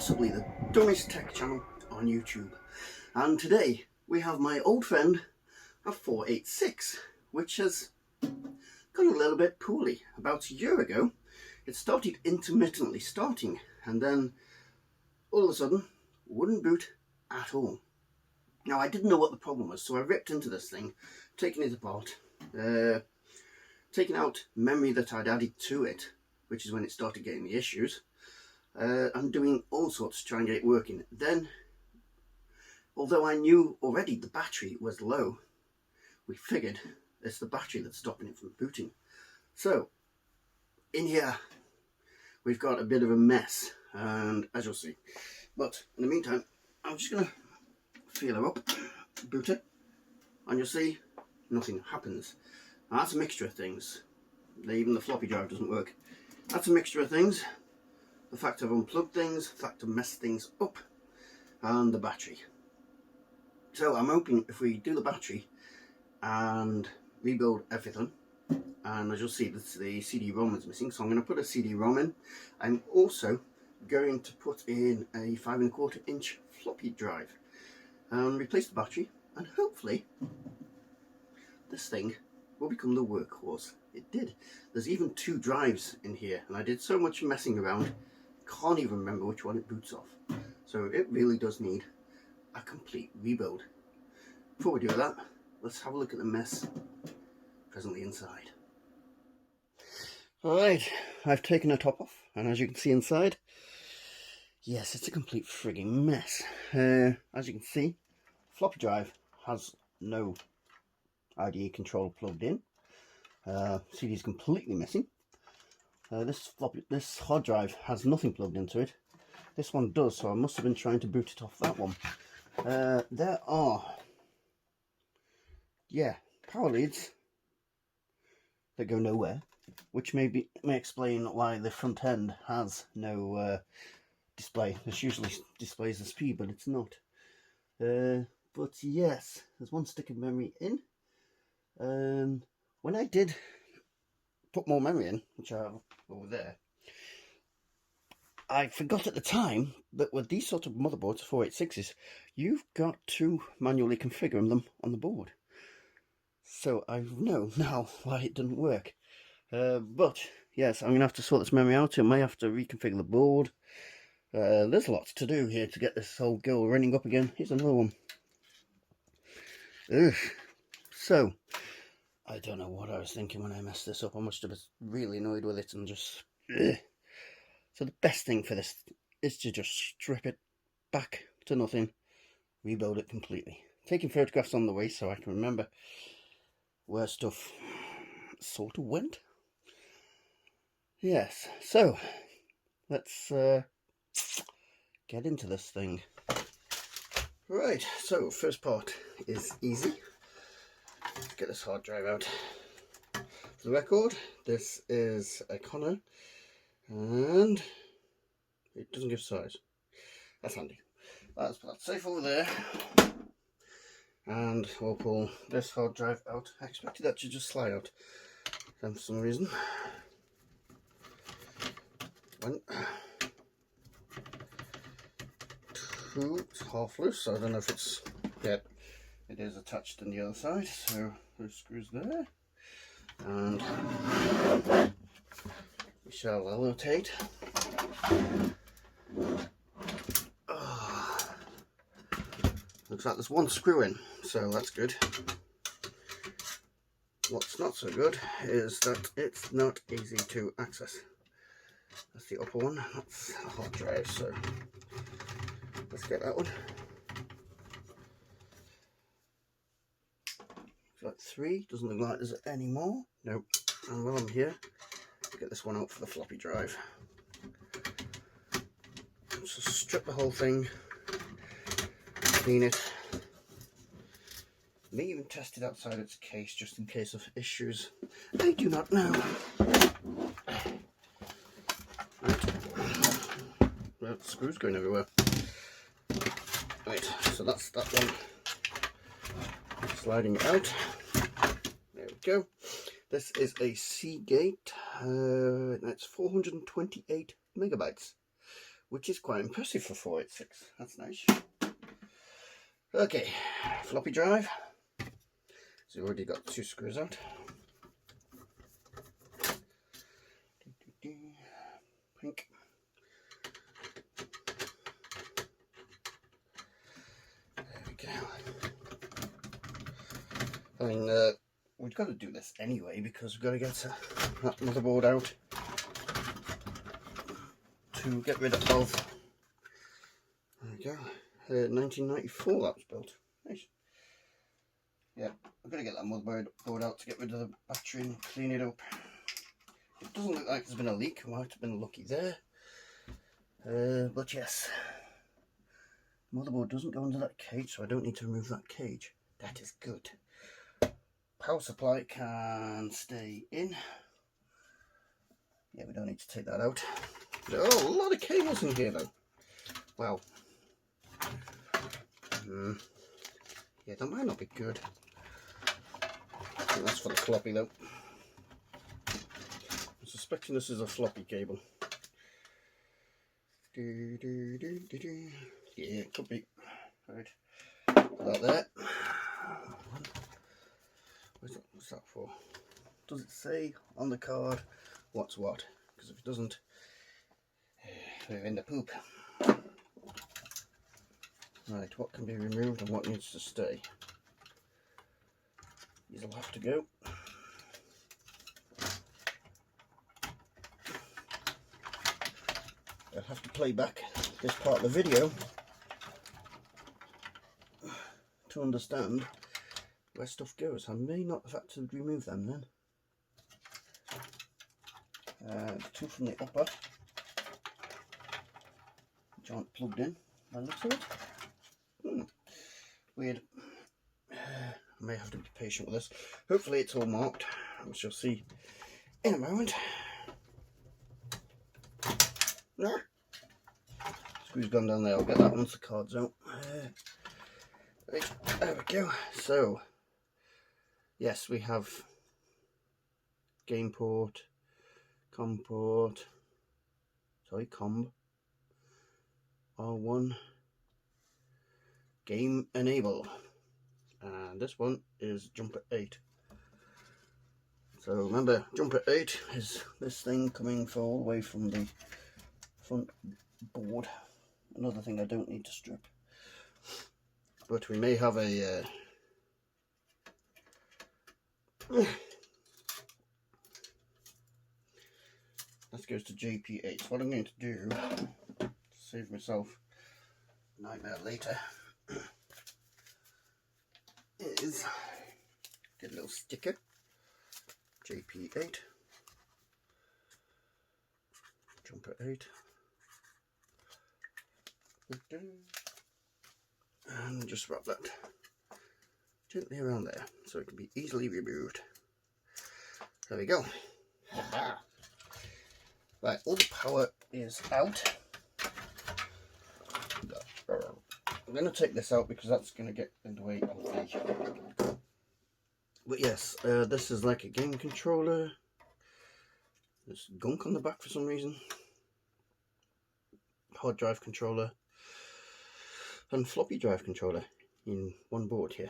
possibly the dumbest tech channel on YouTube, and today we have my old friend a 486, which has gone a little bit poorly. About a year ago it started intermittently starting, and then all of a sudden wouldn't boot at all. Now, I didn't know what the problem was, so I ripped into this thing, taking it apart, taking out memory that I'd added to it, which is when it started getting the issues, and doing all sorts to try and get it working. Then, although I knew already the battery was low, we figured it's the battery that's stopping it from booting. So, in here, we've got a bit of a mess, and as you'll see. But in the meantime, I'm just going to feel her up, boot it, and you'll see nothing happens. Now, that's a mixture of things. Even the floppy drive doesn't work. That's a mixture of things. The fact I've unplugged things, the fact I've messed things up, and the battery. So I'm hoping if we do the battery and rebuild everything, and as you'll see, the CD-ROM is missing, so I'm going to put a CD-ROM in. I'm also going to put in a 5¼ inch floppy drive and replace the battery, and hopefully this thing will become the workhorse. It did. There's even 2 drives in here, and I did so much messing around, can't even remember which one it boots off. So it really does need a complete rebuild. Before we do that, let's have a look at the mess presently inside. Alright, I've taken the top off, and as you can see inside, yes, it's a complete frigging mess. As you can see, floppy drive has no IDE controller plugged in. CD is completely missing. This hard drive has nothing plugged into it. This one does, so I must have been trying to boot it off that one. There are, power leads that go nowhere, which may explain why the front end has no display. This usually displays the speed, but it's not. But yes, there's one stick of memory in. When I did put more memory in, which I have over there, I forgot at the time that with these sort of motherboards, 486s, you've got to manually configure them on the board. So I know now why it doesn't work. But yes, I'm going to have to sort this memory out. I may have to reconfigure the board. There's lots to do here to get this whole girl running up again. Here's another one. Ugh. So, I don't know what I was thinking when I messed this up. I must have been really annoyed with it and just... Ugh. So the best thing for this is to just strip it back to nothing, rebuild it completely. Taking photographs on the way so I can remember where stuff sort of went. Yes, so let's get into this thing. Right, so first part is easy. Let's get this hard drive out. For the record, this is a Connor, and it doesn't give size. That's handy. Let's put that safe over there, and we'll pull this hard drive out. I expected that to just slide out, then for some reason went it's half loose, so I don't know if it's, yeah, it is attached on the other side, so those screws there, and we shall annotate. Looks like there's one screw in, so that's good. What's not so good is that it's not easy to access. That's the upper one, that's a hard drive, so let's get that one. Got 3, doesn't look like there's any more. Nope. And while I'm here, get this one out for the floppy drive. So strip the whole thing, clean it. May even test it outside its case just in case of issues. I do not know. Well, screws going everywhere. Right, so that's that one. Sliding it out. There we go. This is a Seagate. That's 428 megabytes, which is quite impressive for 486. That's nice. Okay, floppy drive. So we've already got 2 screws out. Pink. There we go. I mean, we've got to do this anyway because we've got to get that motherboard out to get rid of. There we go. 1994 that was built. Nice. Yeah, I'm going to get that motherboard out to get rid of the battery and clean it up. It doesn't look like there's been a leak. I might have been lucky there. But yes, the motherboard doesn't go under that cage, so I don't need to remove that cage. That is good. Power supply can stay in. Yeah, we don't need to take that out. Oh, a lot of cables in here though. Wow. Yeah, that might not be good. I think that's for the floppy though. I'm suspecting this is a floppy cable. Yeah, it could be. Right. Put that there. What's that for? Does it say on the card what's what? Because if it doesn't, we're in the poop. Right, what can be removed and what needs to stay? These will have to go. I'll have to play back this part of the video to understand where stuff goes. I may not have had to remove them then. The 2 from the upper, which aren't plugged in by the looks of it. Weird. I may have to be patient with this. Hopefully it's all marked. We shall see in a moment. Screw's gone down there. I'll get that once the card's out. Right, there we go. So, yes, we have game port, com port, sorry, comb, R1, game enable, and this one is jumper 8. So remember, jumper 8 is this thing coming all the way from the front board. Another thing I don't need to strip, but we may have a that goes to JP8. So what I'm going to do to save myself a nightmare later is get a little sticker, JP8, jumper 8, and just wrap that gently around there so it can be easily removed. There we go. Right, all the power is out. I'm going to take this out because that's going to get in the way of the... But yes, this is like a game controller. There's gunk on the back for some reason. Hard drive controller. And floppy drive controller in one board here.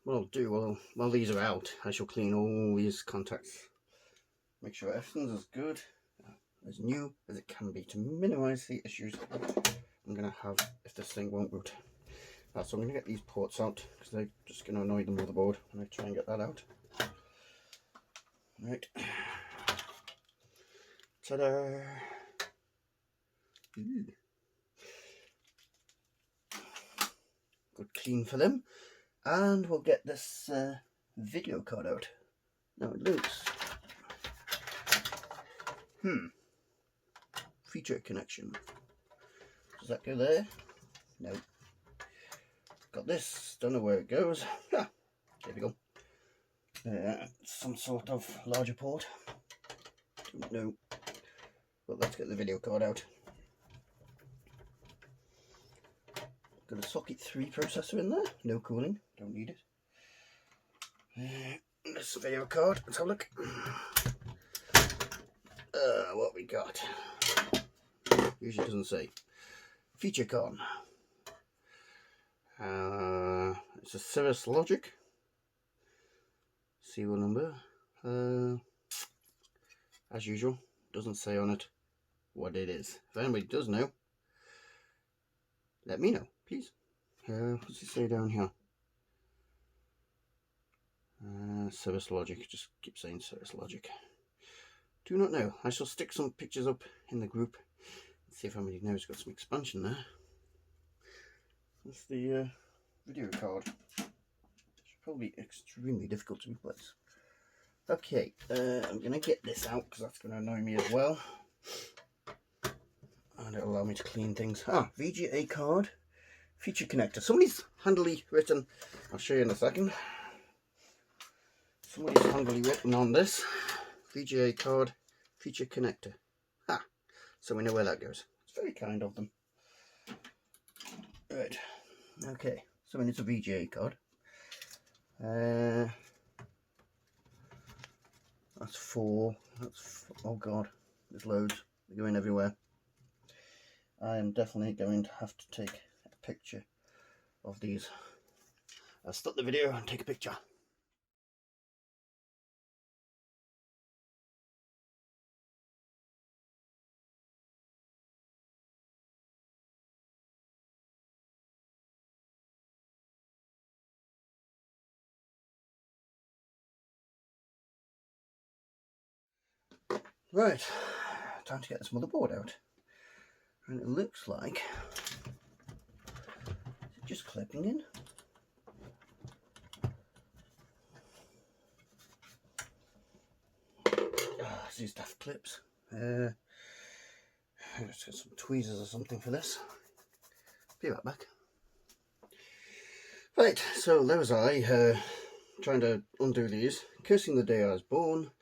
What I'll do, while these are out, I shall clean all these contacts. Make sure everything's as good, as new as it can be to minimise the issues I'm going to have if this thing won't boot. So I'm going to get these ports out because they're just going to annoy the motherboard when I try and get that out. Right. Ta-da! Good clean for them. And we'll get this video card out. Now it looks... Feature connection. Does that go there? No. Got this, don't know where it goes. There we go. Some sort of larger port. Don't know. But let's get the video card out. Got a socket 3 processor in there. No cooling. Don't need it. This video card. Let's have a look. What we got. Usually doesn't say. Feature card. It's a Cirrus Logic. Serial number. As usual, doesn't say on it what it is. If anybody does know, let me know, please. What's it say down here? Cirrus Logic. Just keep saying Cirrus Logic. Do not know. I shall stick some pictures up in the group and see if anybody knows. Got some expansion there. That's the video card. Should probably be extremely difficult to replace. Okay, I'm going to get this out because that's going to annoy me as well. And it'll allow me to clean things. VGA card, feature connector. Somebody's handily written, I'll show you in a second. Somebody's handily written on this. VGA card, feature connector. So we know where that goes. It's very kind of them. Right, okay, so it's a VGA card. That's four. Oh god, there's loads. They're going everywhere. I am definitely going to have to take a picture of these. I'll stop the video and take a picture. Right, time to get this motherboard out. And it looks like it's just clipping in. These daft clips. Let's get some tweezers or something for this. Be right back. Right, so there was I trying to undo these, cursing the day I was born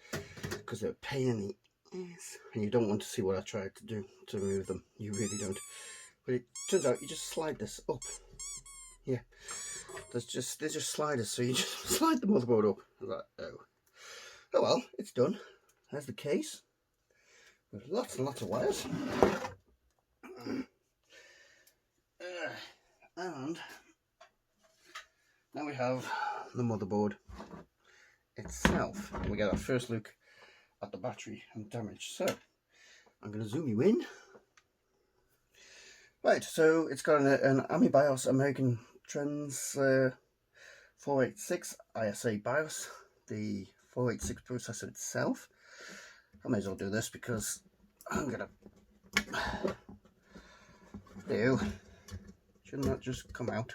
because they were a pain in the ass, and you don't want to see what I tried to do to remove them. You really don't. But it turns out you just slide this up. Yeah, they're just sliders, so you just slide the motherboard up. I was like, oh well, it's done. There's the case with lots and lots of wires. And now we have the motherboard itself. And we get our first look at the battery and damage. So I'm going to zoom you in. Right, so it's got an AMI BIOS American Trends 486 ISA BIOS, the 486 processor itself. I may as well do this because I'm going to do. Shouldn't that just come out?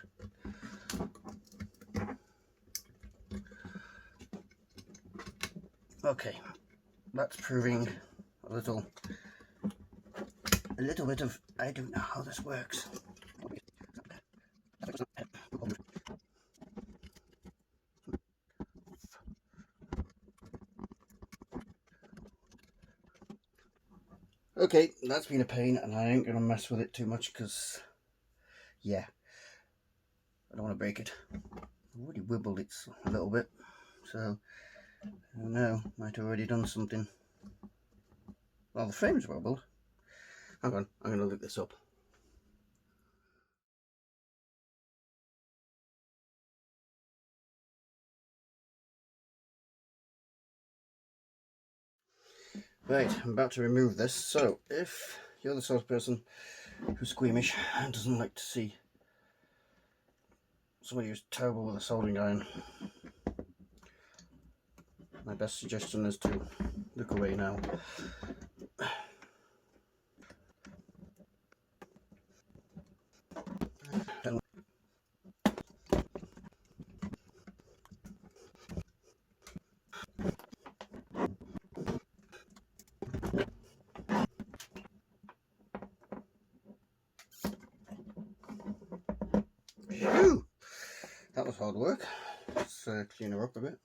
Okay, that's proving a little bit of, I don't know how this works. Okay, that's been a pain, and I ain't gonna mess with it too much because, yeah, I don't want to break it. I've already wibbled it a little bit, so I don't know, might have already done something. Well, the frame's wobbled. Hang on, I'm gonna look this up. Right, I'm about to remove this. So if you're the sort of person who's squeamish and doesn't like to see somebody who's terrible with a soldering iron, my best suggestion is to look away now. Phew! That was hard work. Let's clean her up a bit.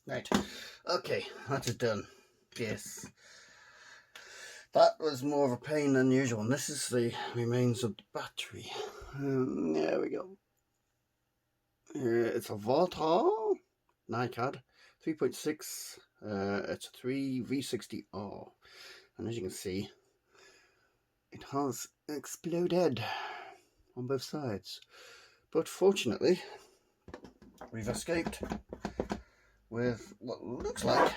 Right, okay, that's it done. Yes, that was more of a pain than usual, and this is the remains of the battery. There we go. It's a Volta NiCad 3.6. It's a 3V60R, and as you can see, it has exploded on both sides. But fortunately, we've escaped with what looks like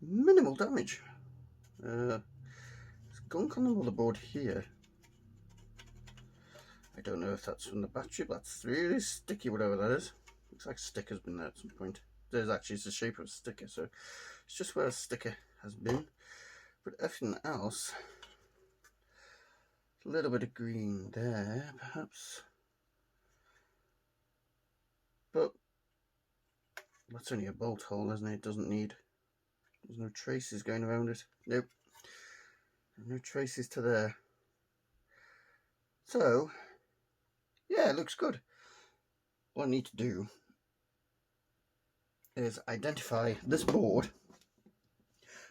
minimal damage. There's gunk on the motherboard here. I don't know if that's from the battery, but that's really sticky, whatever that is. Looks like a sticker's been there at some point. There's actually, it's the shape of a sticker, so it's just where a sticker has been. But everything else, a little bit of green there, perhaps. But that's only a bolt hole, isn't it? It doesn't need, there's no traces going around it. Nope. No traces to there. So, yeah, it looks good. What I need to do is identify this board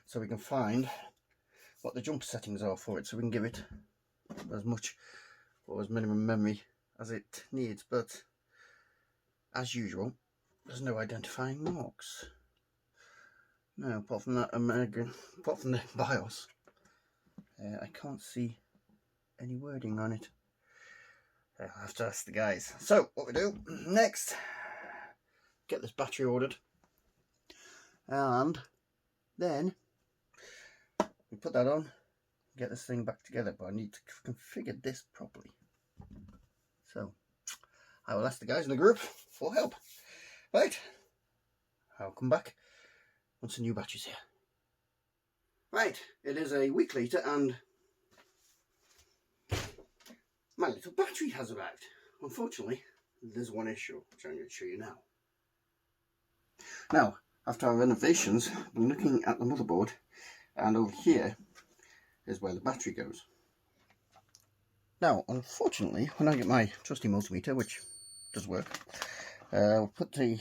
so we can find what the jumper settings are for it, so we can give it as much or as minimum memory as it needs. But as usual, there's no identifying marks. No, apart from that apart from the BIOS, I can't see any wording on it. I'll have to ask the guys. So what we do next, get this battery ordered, and then we put that on, get this thing back together. But I need to configure this properly, so I will ask the guys in the group for help. Right, I'll come back once the new battery's here. Right, it is a week later and my little battery has arrived. Unfortunately, there's one issue, which I'm going to show you now. Now, after our renovations, I've been looking at the motherboard, and over here is where the battery goes. Now, unfortunately, when I get my trusty multimeter, which does work, we'll put the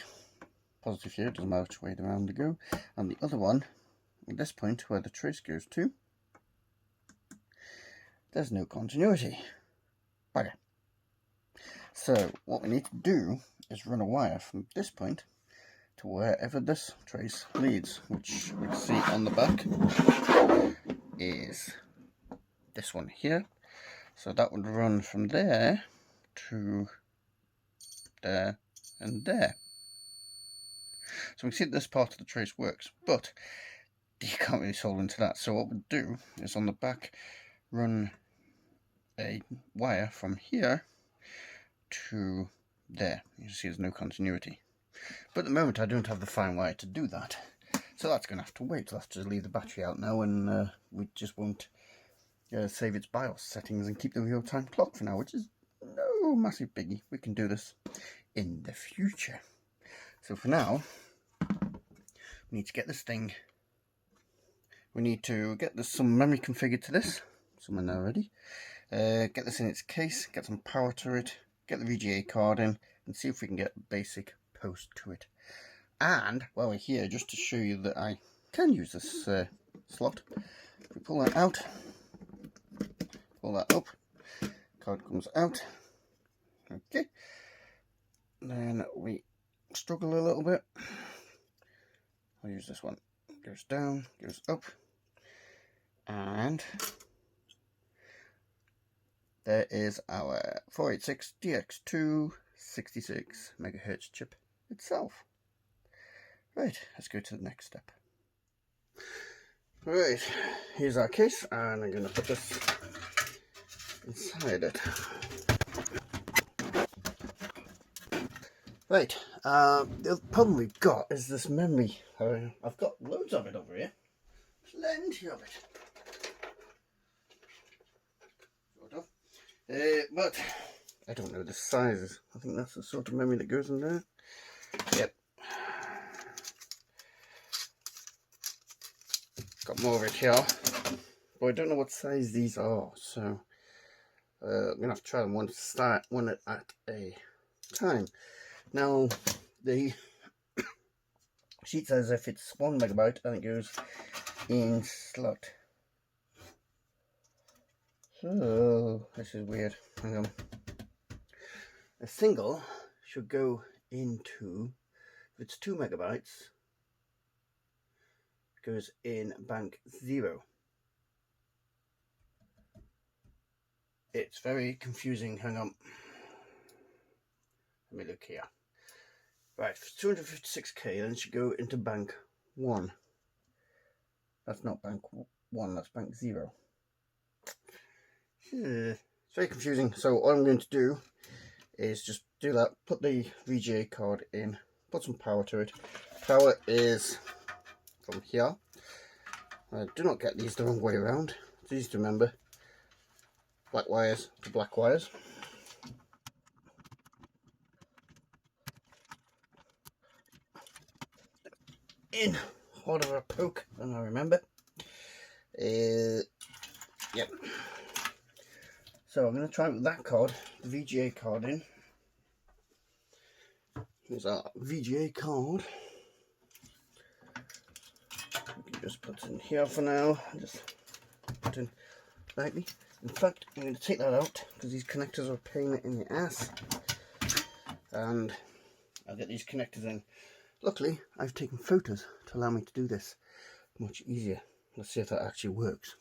positive here, it doesn't matter which way around to go, and the other one, at this point where the trace goes to, there's no continuity. Bugger. So what we need to do is run a wire from this point to wherever this trace leads, which we can see on the back is this one here. So that would run from there to there and there. So we can see that this part of the trace works, but you can't really solve into that. So what we'll do is on the back run a wire from here to there. You can see there's no continuity. But at the moment I don't have the fine wire to do that. So that's going to have to wait. I'll have to leave the battery out now, and we just won't save its BIOS settings and keep the real-time clock for now, which is no massive biggie. We can do this in the future. So for now, we need to get this thing. We need to get some memory configured to this. Some in there already. Get this in its case, get some power to it, get the VGA card in, and see if we can get a basic post to it. And while we're here, just to show you that I can use this slot, if we pull that out, pull that up, card comes out. Okay, then we struggle a little bit. I'll use this one. Goes down, goes up, and there is our 486 DX2 66Mhz chip itself. Right, let's go to the next step. Right, here's our case, and I'm going to put this inside it. Right, the problem we've got is this memory. I've got loads of it over here. Plenty of it. Sort of. But I don't know the sizes. I think that's the sort of memory that goes in there. Yep. Got more of it here. But I don't know what size these are, so I'm going to have to try them one at a time. Now, the sheet says if it's 1 megabyte and it goes in slot. So, this is weird. Hang on. A single should go into it's 2 megabytes, goes in bank 0. It's very confusing. Hang on. Let me look here. Right, 256k, then it should go into bank 1. That's not bank 1, that's bank 0. It's very confusing. So all I'm going to do is just do that, put the VGA card in, put some power to it. Power is from here. Do not get these the wrong way around. It's easy to remember. Black wires to black wires. In harder a poke than I remember. Yep. So I'm going to try with that card, the VGA card in. Here's our VGA card. We can just put it in here for now. Just put it in lightly. In fact, I'm going to take that out because these connectors are a pain in the ass. And I'll get these connectors in. Luckily, I've taken photos to allow me to do this much easier. Let's see if that actually works.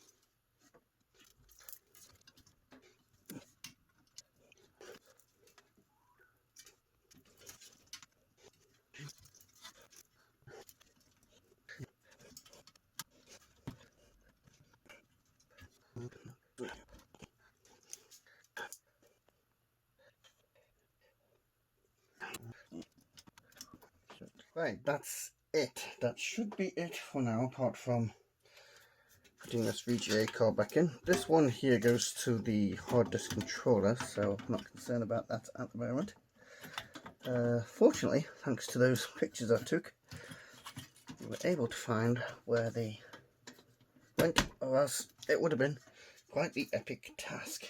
Right, that's it. That should be it for now, apart from putting this VGA card back in. This one here goes to the hard disk controller, so I'm not concerned about that at the moment. Fortunately, thanks to those pictures I took, we were able to find where they went, or else it would have been quite the epic task.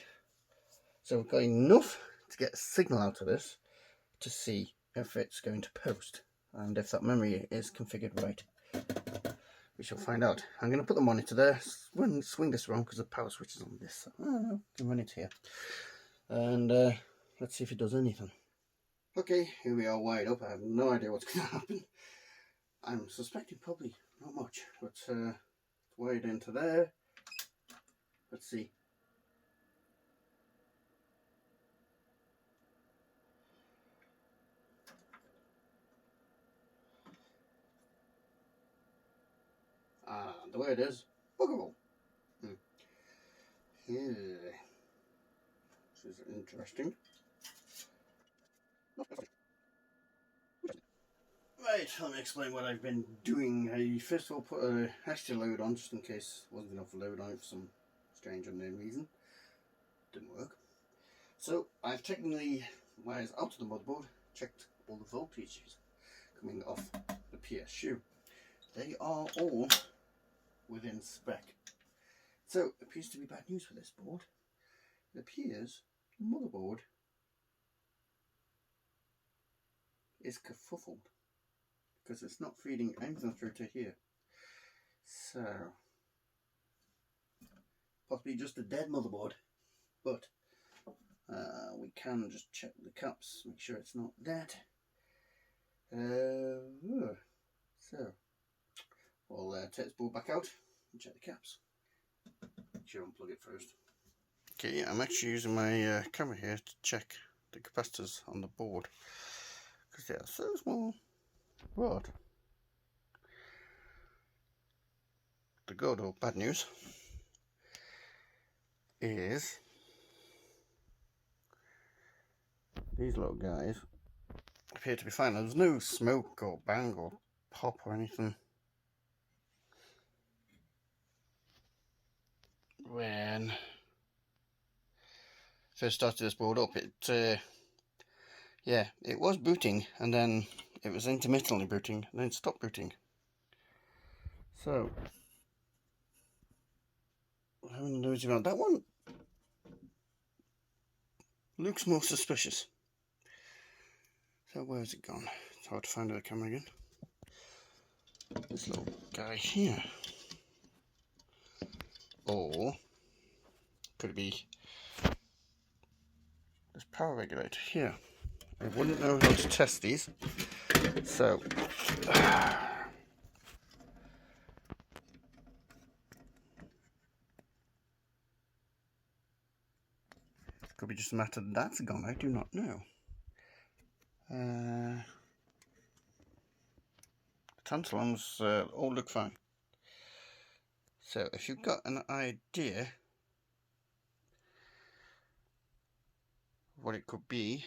So we've got enough to get a signal out of this to see if it's going to post and if that memory is configured right. We shall find out. I'm going to put the monitor there, swing this around because the power switch is on this. I don't know, can run it here. And let's see if it does anything. Okay, here we are wired up. I have no idea what's going to happen. I'm suspecting probably not much, but it's wired into there. Let's see. The way it is, bookable. Yeah. This is interesting. Right, let me explain what I've been doing. I first of all put an extra load on just in case there wasn't enough load on it for some strange unknown reason. Didn't work. So I've taken the wires out of the motherboard, checked all the voltages coming off the PSU. They are all within spec. So it appears to be bad news for this board. It appears the motherboard is kerfuffled because it's not feeding anything through to here. So possibly just a dead motherboard, but we can just check the caps, make sure it's not dead. So we'll take this board back out and check the caps. Make sure unplug it first. Okay, I'm actually using my camera here to check the capacitors on the board because they are so small. But the good or bad news is these little guys appear to be fine. There's no smoke or bang or pop or anything when first started this board up. It was booting and then it was intermittently booting and then it stopped booting. So I haven't noticed about that one. Looks more suspicious. So where has it gone? It's hard to find the camera again. This little guy here. Or could it be this power regulator here? I wouldn't know how to test these, So could be just a matter that that's gone, I do not know. Tantalums all look fine. So if you've got an idea what it could be,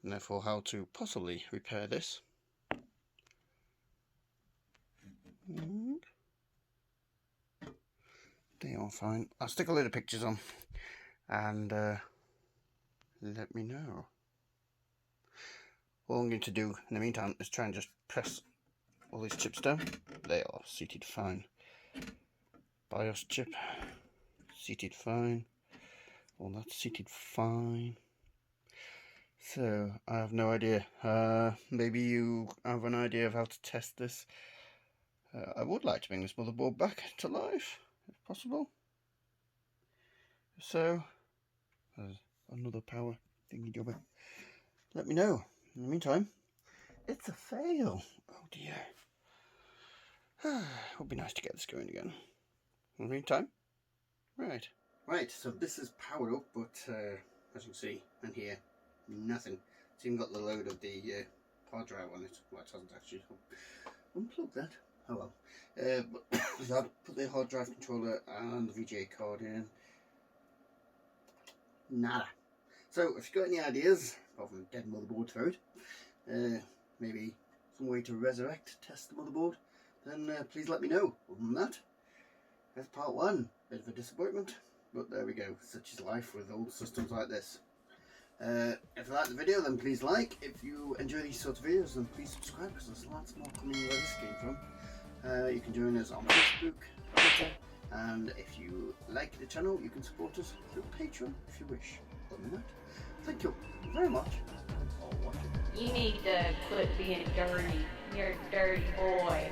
and therefore how to possibly repair this, they are fine. I'll stick a load of pictures on and let me know. All I'm going to do in the meantime is try and just press all these chips down. They are seated fine. BIOS chip, seated fine. All that's seated fine. So I have no idea. Maybe you have an idea of how to test this. I would like to bring this motherboard back to life, if possible. So, another power thingy jobber. Let me know. In the meantime, it's a fail. Oh dear. It would be nice to get this going again. In the meantime, right. Right, so this is powered up, but as you can see, and here, nothing. It's even got the load of the hard drive on it. Well, it hasn't actually. Unplug that. Oh well. But I put the hard drive controller and the VGA card in. Nada. So if you've got any ideas, apart from a dead motherboard throw it, maybe some way to resurrect, test the motherboard, then please let me know. Other than that, that's part one. Bit of a disappointment, but there we go. Such is life with old systems like this. If you like the video, then please like. If you enjoy these sorts of videos, then please subscribe, because there's lots more coming where this came from. You can join us on Facebook, Twitter, and if you like the channel, you can support us through Patreon if you wish. Other than that, thank you very much for watching. You need to quit being dirty. You're a dirty boy.